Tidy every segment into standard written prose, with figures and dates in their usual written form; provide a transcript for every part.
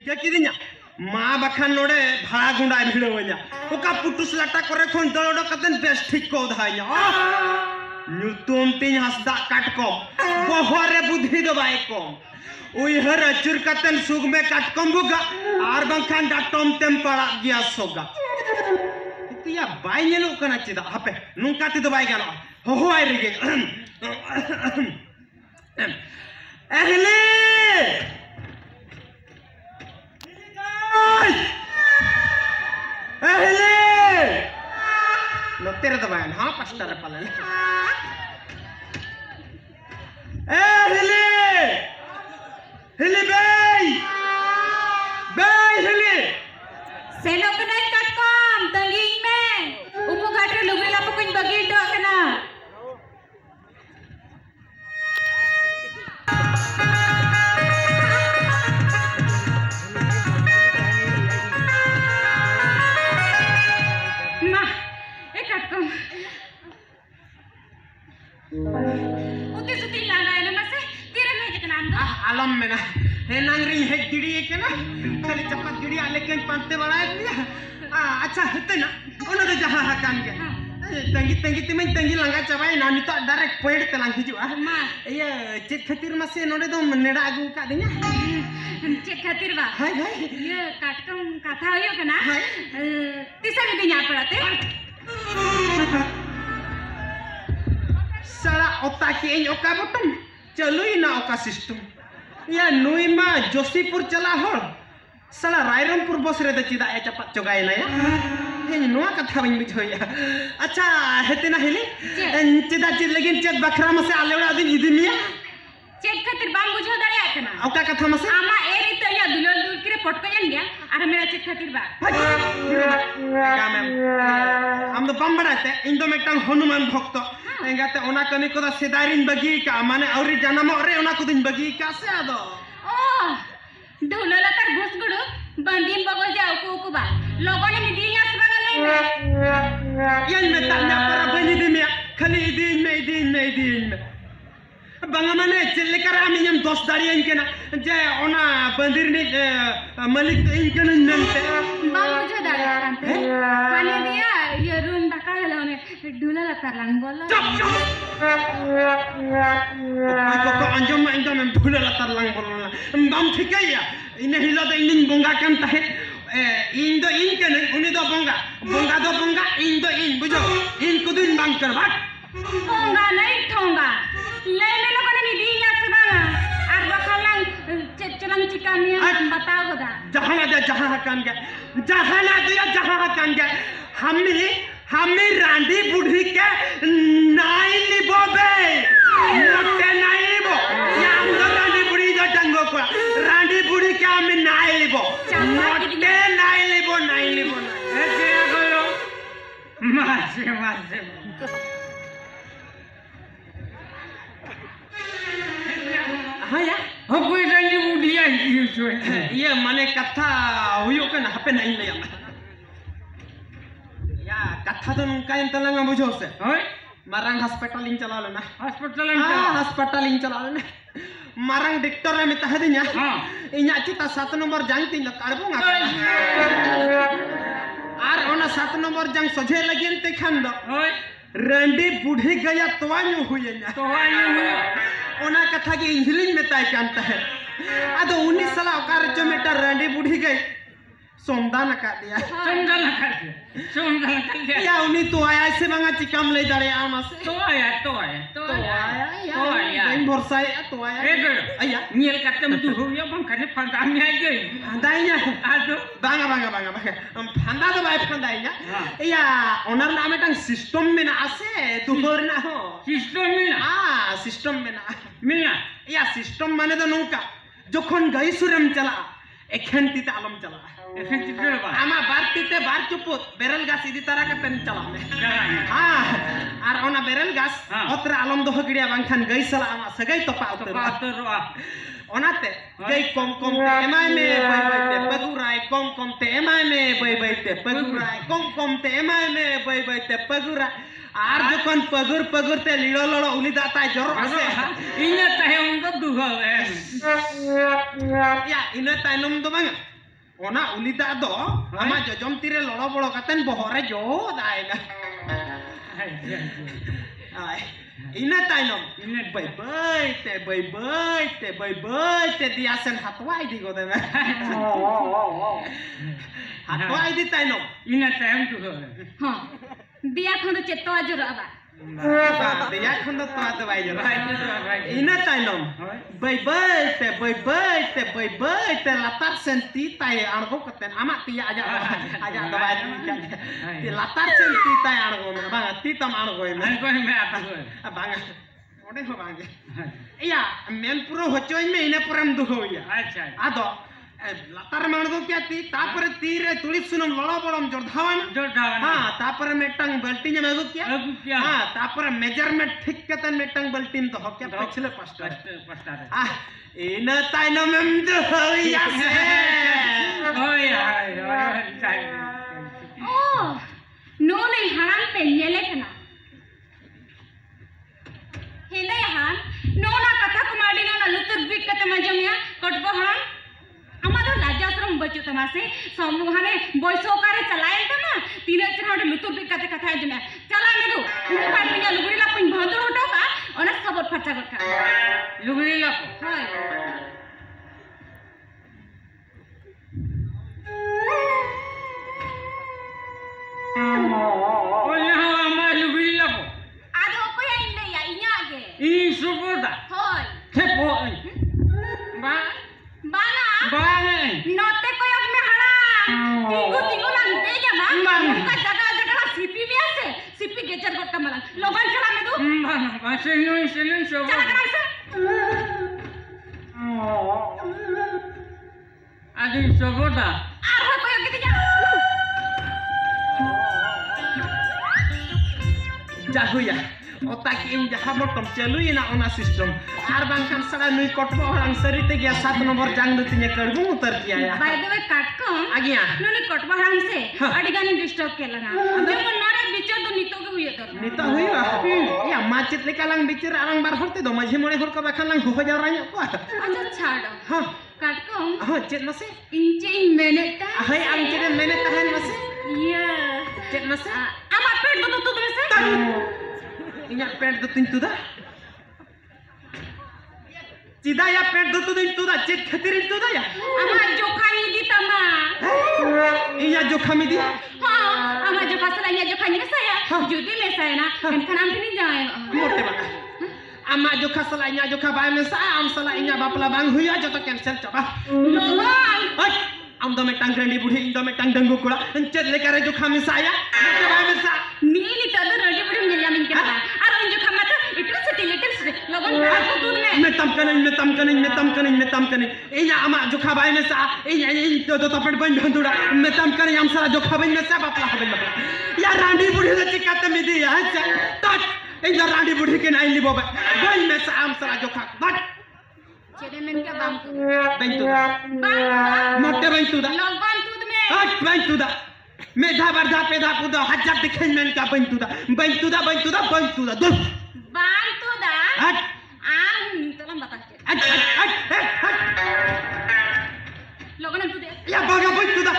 क्या किदिnya मा बखान नोडे भाड़ा गुंडा भिड़ोव냐 ओका पुटुस लाटा करे खोन दलोडो कतन बेस ठीक को धाइnya ᱧᱩᱛᱩᱢ ᱛᱤᱧ ᱦᱟᱸᱥᱫᱟ ᱠᱟᱴᱠᱚᱢ ᱵᱚᱦᱚᱨᱮ ᱵᱩᱫᱷᱤ ᱫᱚ ᱵᱟᱭ ᱠᱚᱢ ᱩᱭᱦᱟᱹᱨ ᱟᱹᱪᱩᱨ ᱠᱟᱛᱮᱱ ᱥᱩᱜ ᱢᱮ ᱠᱟᱴᱠᱚᱢ ᱵᱩᱜᱟ ᱟᱨ ᱵᱟᱝᱠᱷᱟन ᱰᱟᱴᱚᱢ ᱛᱮᱢ ᱯᱟᱲᱟᱜ ᱜᱮᱭᱟ ᱥᱚᱜᱟ ᱛᱤᱭᱟ ᱵᱟᱭ ᱧᱮᱞᱚᱜ ᱠᱟᱱᱟ ᱪᱮᱫᱟᱜ ᱦᱟᱯᱮ ᱱᱚᱝᱠᱟ ᱛᱮᱫᱚ ᱵᱟᱭ ᱜᱟᱱᱚᱜᱼᱟ ᱦᱚᱦᱚᱣᱟᱭ ᱨᱮᱜᱮ ᱮᱦᱞᱮ एहले नोते रे दबान हां पास्टर रे पालन एहले हेले बेई हेले senok kena katkom tanging me upu gatre lugri lapu kuñ bagi do kena आलम में ना है नांगरी है गिड़ी है क्या ना खाली चप्पा गिड़ी आले के पंते बड़ा है दिया अच्छा होते ना उन्होंने जहाँ हकान के तंगी तंगी तिमें तंगी लंगा चबाई ना नितो डायरेक्ट पॉइंट तलांग हिजुआ ये चेक खतीर मसे नोडे दो नेड़ा आगू का दे냐 चेक खतीर बा हाय हाय ये काटकम कथा होयो कना तिसा में दिnya पड़ाते सारा ओता के इन ओका बटन चलो ही ना ओका सिस्टम या नुई मा जोशीपुर चला हो साला रायरंगपुर बस रे चिदा ए चपा चगाय ना या हे नोआ कथा बन बुझोया अच्छा हेते ना हेले चिदा चिद लेकिन चेक बखरा मसे आलेवड़ा दिन इदिमिया चेक खातिर बांग बुझो दड़े आकना ओका कथा मसे आमा ए रीत या दुलन दुल करे पटको जन गया और मेरा चेक खातिर बा का मैम हम तो बम्बड़ाते इन तो मेटंग हनुमान भक्त एंगाते ओना कमी को सेदारिन बगी का माने औरी जन्म औरे ओना को दिन बगी का से आदो ओ ढोलला तर घुसगुडू बंदीन बगल जाओ को बा लोगोने नि दिन आस बगल नहीं यन में तन्या पर बनी दिमिया खाली दिन में बंगा माने चले कर आमी यम दोस्त दाड़ी इनके ना जे ओना बंदिर नि मालिक तो इनके न नंते बांग बुझो दड़े आरामते खाने दिया ये रूम डका हेलोने ढोलला तर लंग बोलो को अंजम में इंदम में ढोलला तर लंग बोलो बम ठीक है या इने हिलो तो इन बोंगा कम ताहे इन दो इन के नहीं उन्हीं दो बोंगा दो बोंगा इन दो इन बुझो इन को दिन बांग कर भाग बोंगा नहीं ठोंगा ले में लोगों ने दी या से बांगा और बखलांग चलंग चिकामिया बताओ गोदा जहां हकान गया हमें रांडी बुढ़ी के नाई लिबो बे मोटे नाई लिबो या अंदर रांडी बुढ़ी जो टंगो को रांडी बुढ़ी के हमें नाई लिबो मोटे नाई लिबो ऐसे करो मासे हाँ या हम कोई रांडी बुढ़ी आई ये माने कथा हुयो के ना हपे नहीं ले या कथा तो नुका इन तलंगा बुझो से होय मारंग हॉस्पिटल इन चला लेना हॉस्पिटल इन चला लेना मारंग डॉक्टर में तह दिnya इnya चिता 7 नंबर जांग तीन काड़बोंगा आर ओना 7 नंबर जांग सजे लगिन ते खंड होय रंडी बूढ़ी गया तवानु हुयना ओना कथा के इंग्लिश में ताई कांता है अदो 19 साल ओकार जो मेटा रंडी बूढ़ी गई सोमदान का दिया या उन्हीं तो आया ऐसे मंगा चिकम ले जा रहे आमा से तो आया दिन भरसा है तो आया अया नील कटम तू हो या बंग करने फंदा में आई गई फंदाइया आदो बांगा हम फंदा तो भाई फंदाइया या ओनर नाम है टंग सिस्टम में ना आसे दुहर ना हो सिस्टम में ना या सिस्टम माने तो नौका जोखन गई सुरम चला एखन तीते आलम चला आमा बार तीते बार चुपुत बेरल गास इदी तरह का पेन चला में हां आर ओना बेरल गास ओतरा आलम दो हगड़िया बांखान गई सला आमा सगई तो पाउतरवा ओनाते गई कम ते एमाय में बई पगुराय कम ते एमाय में बई पगुराय कम ते एमाय में बई पगुरा आर जोखन पगुर ते लिड़ो उली दाता जोर आसे इने तहे उनको दुहो या इने ताइनम दो बांगा ᱚᱱᱟ ᱩᱞᱤ ᱫᱟᱜ ᱫᱚ ᱟᱢᱟᱜ ᱡᱚᱡᱚᱢ ᱛᱤᱨᱮ ᱞᱚᱲᱚ ᱵᱚᱲᱚ ᱠᱟᱛᱮᱱ ᱵᱚᱦᱚᱜ ᱨᱮ ᱡᱚ ᱫᱟᱭᱱᱟ ᱤᱱᱟᱹ ᱛᱟᱭᱱᱚᱢ ᱵᱟᱹᱭ ᱵᱟᱹᱭᱛᱮ ᱫᱤᱭᱟ ᱥᱮᱱ ᱦᱟᱛᱣᱟ ᱤᱫᱤ ᱜᱚᱫᱮ ᱢᱮ ᱦᱟᱛᱣᱟ ᱤᱫᱤ ᱛᱟᱭᱱᱚᱢ ᱤᱱᱟᱹ ᱛᱟᱭᱚᱢ ᱛᱩ ᱦᱚᱸ ᱫᱤᱭᱟ ᱠᱷᱚᱱ ᱫᱚ ᱪᱮᱫ ᱛᱚᱣᱟ ᱡᱚᱨᱚᱜᱼᱟ ᱵᱟ ᱫᱤᱭᱟ ᱠᱷᱚᱱ ᱫᱚ ᱛᱚᱣᱟ ᱫᱚ ᱵᱟᱭ ᱡᱚᱨᱚᱜᱼᱟ ᱤᱱᱟᱹ ᱛᱟᱭᱱᱚᱢ ᱵᱟᱹᱭ ᱵᱟᱹᱭᱛᱮ ᱞᱟᱛᱟর ᱥᱮᱱ ᱛᱤ ᱛᱟᱭ ᱟᱬᱜᱚ ᱠᱟᱛᱮᱱ ᱟᱢᱟᱜ ᱛᱤ ᱟᱡᱟᱜ ᱫᱚ ᱵᱟᱭ ᱛᱤ ᱞᱟᱛᱟর ᱥᱮᱱ ᱛᱤ ᱛᱟᱭ ᱟᱬᱜᱚ ᱢᱮ ᱵᱟᱝ ᱛᱤ ᱛᱟᱢ ᱟᱬᱜᱚᱭ ᱢᱮ ᱵᱟᱝ ᱚᱸᱰᱮ ᱦᱚᱸ ᱵᱟᱝ ᱤᱭᱟ ᱢᱮᱱ ᱯᱩᱨᱟᱹ ᱦᱚᱪᱚᱭ ᱢᱮ ᱤᱱᱟᱹ ᱯᱚᱨᱮᱢ ᱫᱩᱦᱟᱹᱣᱭᱟ ᱟᱪᱪᱷᱟ ᱟᱫᱚ ᱞᱟᱛᱟᱨ ᱨᱮᱢ ᱟᱬᱜᱚ ᱠᱮᱭᱟ ᱛᱤ ᱛᱟᱨᱯᱚᱨᱮ ᱛᱤ ᱨᱮ ᱛᱩᱲᱤ ᱥᱩᱱᱩᱢ ᱞᱚᱲᱚ ᱵᱚᱲᱚᱢ ᱡᱚᱲᱫᱷᱟᱣᱟᱱ ᱦᱟं ᱛᱟᱨᱯᱚরে मिटᱟᱝ বালতিᱧ ᱟᱹᱜᱩ ᱠᱮᱭᱟ ᱦᱟं তারপরে মেজারমেন্ট ঠিক কাতেন মিটᱟᱝ বালতিম দᱚᱦᱚ ᱠᱮᱭᱟ পিছলে পাঁচটা ᱤᱱᱟᱹ ᱛᱟᱭᱱᱚᱢᱮᱢ ᱫᱩᱦᱟᱹᱣᱭᱟ ᱥᱮ ᱳ ᱱᱩᱱᱤ ᱦᱟᱲᱟᱢ ᱯᱮ ᱧᱮᱞᱮ ᱠᱟᱱᱟ ᱦᱮᱸᱫᱮ ᱦᱟᱲᱟᱢ ᱱᱚᱣᱟ ᱠᱟᱛᱷᱟ ᱠᱚ ᱢᱟᱹᱰᱤ ᱱᱚᱣᱟ ᱞᱩᱛᱩᱨ ᱵᱤᱫ ᱠᱟᱛᱮ ᱟᱸᱡᱚᱢᱮᱭᱟ ᱠᱚᱴᱵᱚ ᱦᱟᱲᱟᱢ আমাদের লাজ্জাশ্রম বচু তোমাসে সমুহানে বৈশকারে চালায়েন তমা তিনে চড়া লুতুর বিক কাতে কথা আজমে চালা মেদু মুখা পিনা লুগুড়ি লা পিন ভাঁদুর হটোকা অনা খবর ফাটা গটকা লুগুড়ি লা হয় ওলা আমা লুগুড়ি লা আদো কই আইলে ইয়া আগে ই সুবদা হয় থেপো বা বানা বানে নতে কয়ক মে হাড়া টিঙ্গু লাং দে যাবা মুখা জায়গা সিপি বি আছে সিপি গেচার গটকা মালা লগন চলা মেদু বাসে নই সেলেন সব চলা কাইছে আদি সবদা আর কয়ক গিতে যা jahuya otak in jaha motom celuina ona system ar bangkan sada nui kotbo orang serite gya 7 nomor jang du tinya karbu utar kiya ya by the way काटको agia नोनी कटबा हराम से अडिगानी डिस्टर्ब केला ना जब नरे बिचर तो नितो के हुए तर nita huya ya macet lekalang bicara arang bar horte do majhe mone hor ko bakan lang ho jaranya ko अच्छा छाड़ो ha काटको ha cet nase इंचे minute hai ang cede mene tahan nase ये cet nase आमा पेट दो तो तुमसे inya pet do tin tuda cida ya pet do tin tuda cet khatirin tuda ya आमा जोखा नहीं दी तमा iya jo khami di हां आमा जोखा सला या जोखा नहीं saya जुदी में saya ना kan am नहीं जाए mote bang ama jo khasala nya jo khabai me sa am sala inya bapla bang huya joto cancel coba लोगन oi am do metang grandi budhi do metang danggu kula cet lekare jo khami saya mote bai me sa नीली तो ready बड़ी मिल जा मिन के और उन जोखा मत इलेक्ट्रिसिटी लोगन को दूध में metam kanin inya ama jo khabai me sa inya do to pet ban dura metam kanin am sala jo khabai me sa bapla khabai bapla ya randi budhi le chikata me di ya tak inya randi budhi ke nai libo ban me sa am sala jo khak bat चेरे में क्या बांकू bentuda mote bentuda लोगन दूध में hak bentuda medha barda peda puda hajar dikhen men ka bentuda dul बांतू दा hak आम तलम बता के hak लोगन तू दे ya baga bentuda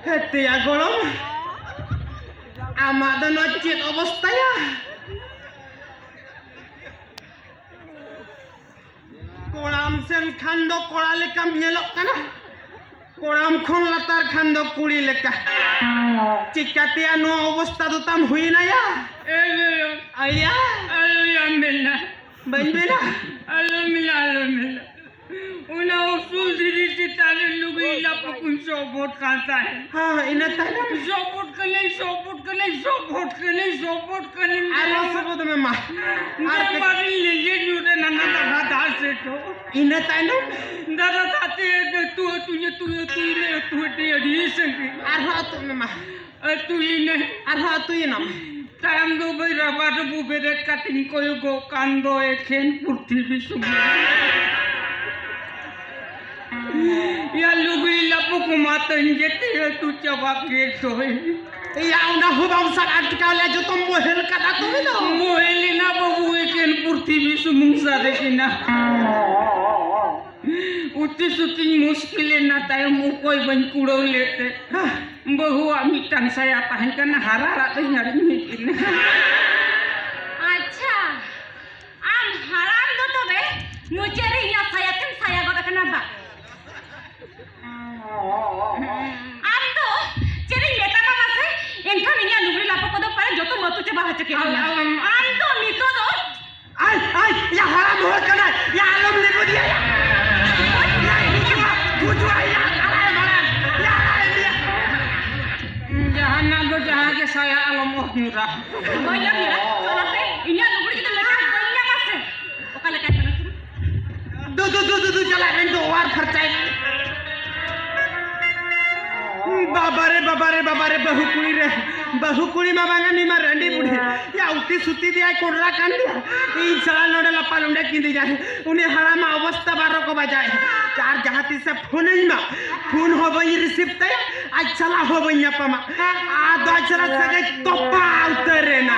Hetia golong ama do nocit obostaya koram sen khando kora lekam nyelok kana koram khon latar khando kuri leka cikati anu obosta do tam huina ya aya ambilna बन बेना Alhamdulillah. Una usul diri si tali lugi lapukun sobot kata hai. हाँ इन्हें ताना Sobot kane. अरे सब तो मैं मार Dar bari lege jude nana dada dar se to. इन्हें ताना Dada tate tu te adi sangi. अरे तो मैं मार Tu ine. अरे तो ये नाम Tayam do bai rabadu buberet kating koyo go kando ekhen purthi bisumu. Ya lugi lapuk matan jete tu chabak ke soy. या उन्हें हुआ उनसे अटका ले जो तुम मोहल का था तुम्हें तो Mohelina babu ekhen purthi bisumu sadekina. Uti suting muskile na tayo mukoi ban kuro lete. Bahu amitan saya tahan harara teh nyari mikin. अच्छा आम हराम दो तो बे मुझे रे या saya gota kenapa आम तो चेरी लेता मama से इनका निया लुगड़ी लापो को दो पर जो तो मत चे बाहर चके आम तो मितो दो आई या हराम हो कना या आलम लिखो दिया या बुझवा या अरे बड़ा या Jahan nago jahan ke saya alam murah. banyak mira kalau से इन्या लुगड़ी के लेता banyak mas ओका लेका दो चला इन दो वार खर्चा है बाबा रे बहु कुड़ी मांगा नी मार रंडी बुढ़ी या उठी सुती दिया कोडला कान दिया ई चला नोडे लपा लुंडे किंदी जाए उन्हें हराम अवस्था बारो को बजाए चार जहाती से फोन हो बई रिसीव तय आज चला हो बई अपमा आ दो चला सगे तोपा उतरे ना